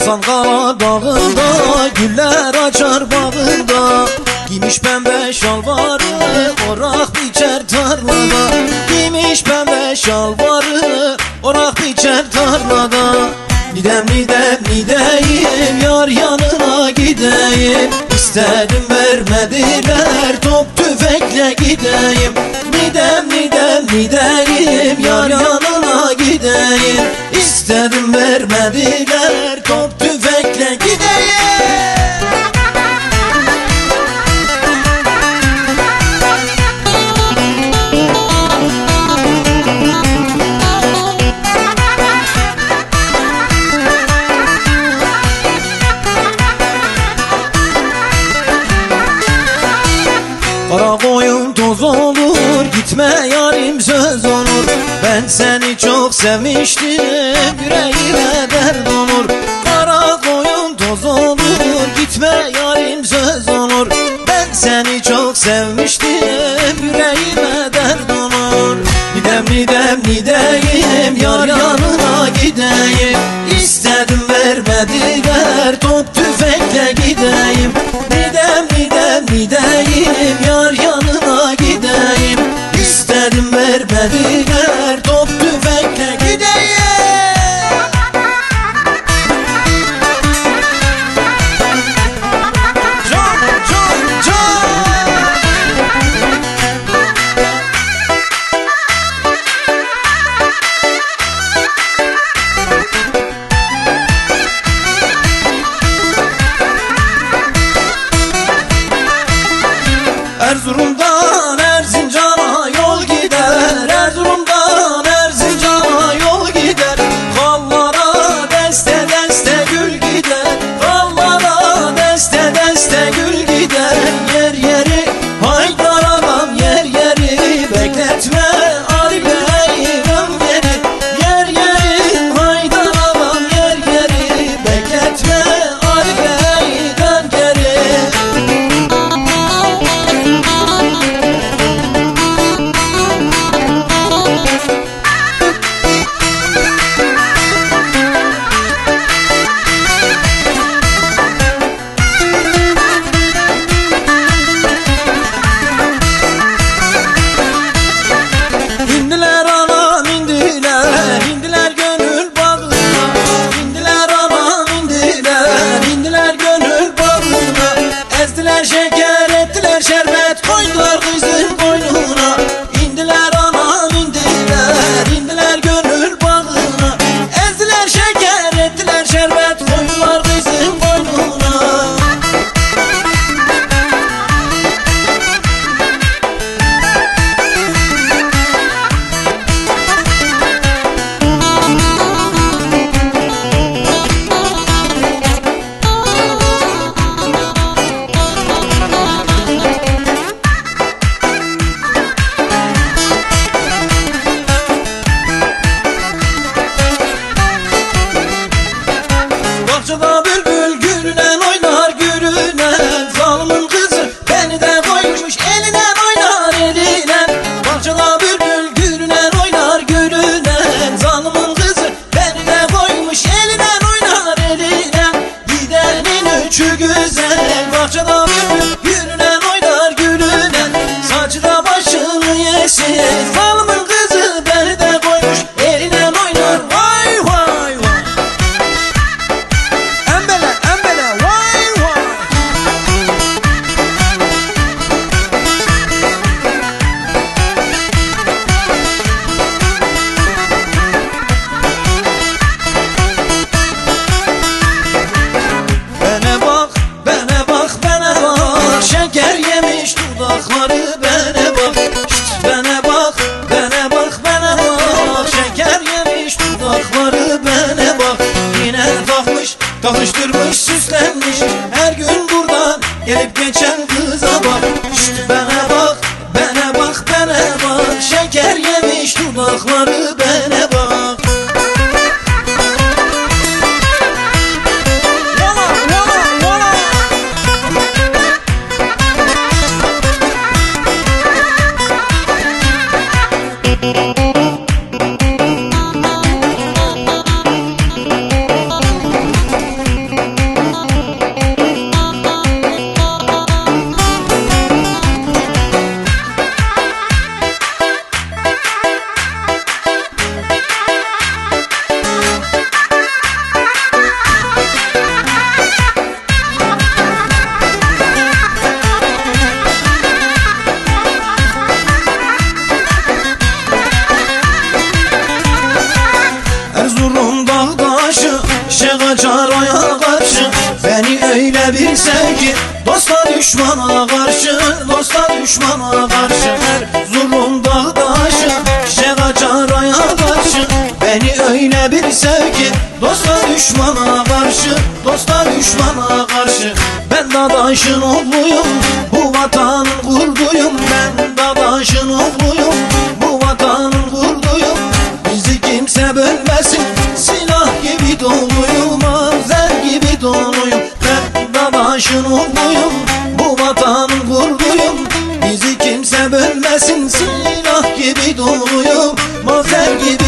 Sangalar dağında, güller açar bağında. Giymiş pembe şalvarı, orak biçer tarlada. Giymiş pembe şalvarı, orak biçer tarlada. Nidem nidem nideyim, yar yanına gideyim. İstedim vermediler, top tüfekle gideyim. Nidem nidem nideyim, yar yanına gideyim. İstedim vermediler, top tüfekle gideyim. Kara koyun toz olur, gitme yarim söz olur. Ben seni çok sevmiştim, yüreğime dert olur. Kara koyun toz olur, gitme yarim söz olur. Ben seni çok sevmiştim, yüreğime dert olur. Nidem nidem nideyim, yar yanına gideyim. İstedim vermediler, top tüfekle gideyim. Nidem nidem nideyim, yar yanına gideyim. İstedim vermediler, top tüfekle gideyim. Erzurum'dan Erzincan'a yol gider, Erzurum'dan Erzincan'a yol gider. Hallara deste deste gül gider, hallara deste deste gül gider. Yer yeri Haydar ağam, yer yeri bekletme Ali Bey dön geri. Yer yeri Haydar ağam, yer yeri bekletme Ali Bey dön geri. İndiler anam indiler, indiler gönül bağına. İndiler anam indiler, indiler gönül bağına. Ezdiler şeker ettiler şerbet, koydular kızın boynuna. İndiler anam indiler, indiler gönül bağına. Ezdiler şeker ettiler şerbet, koydular kızın boynuna. Bahçede bülbül gülünen oynar gülünen. Zalimin kızı beni de koymuş elinden oynar elinden. Bahçede bülbül gülünen oynar gülünen. Zalimin kızı beni de koymuş elinden oynar elinden. Gidenin üçü güzel, bahçede bülbül gülünen oynar gülünen. Saçı da başını yesin, zalimin kızı beni de koymuş elinden oynar. Vay vay vay. Embele embele vay vay. Bana bak, bana bak, bana bak. Şeker yemiş dudakları bana bak. Şşt, bana bak, bana bak, bana bak. Şeker yemiş dudakları bana bak. Yine takmış, takıştırmış, süslenmiş. Her gün buradan gelip geçen kıza bak. Şşt, bana bak, bana bak, bana bak. Şeker yemiş dudakları bana bak. kaçar aya karşı. Beni öyle bir sev ki dosta düşmana karşı, dosta düşmana karşı. Erzurum dağdaşı çiçek açar aya karşı. Beni öyle bir sev ki dosta düşmana karşı, dosta düşmana karşı. Ben dadaşın oğluyum, bu vatanın kurduyum. Ben dadaşın oğluyum, bu vatanın kurduyum. Bizi kimse bölmesin, silah gibi doluyum, azer gibi doluyum. Ben dadaşın oğluyum, bu vatanın kurduyum. Bizi kimse bölmesin, silah gibi doluyum, mazer gibi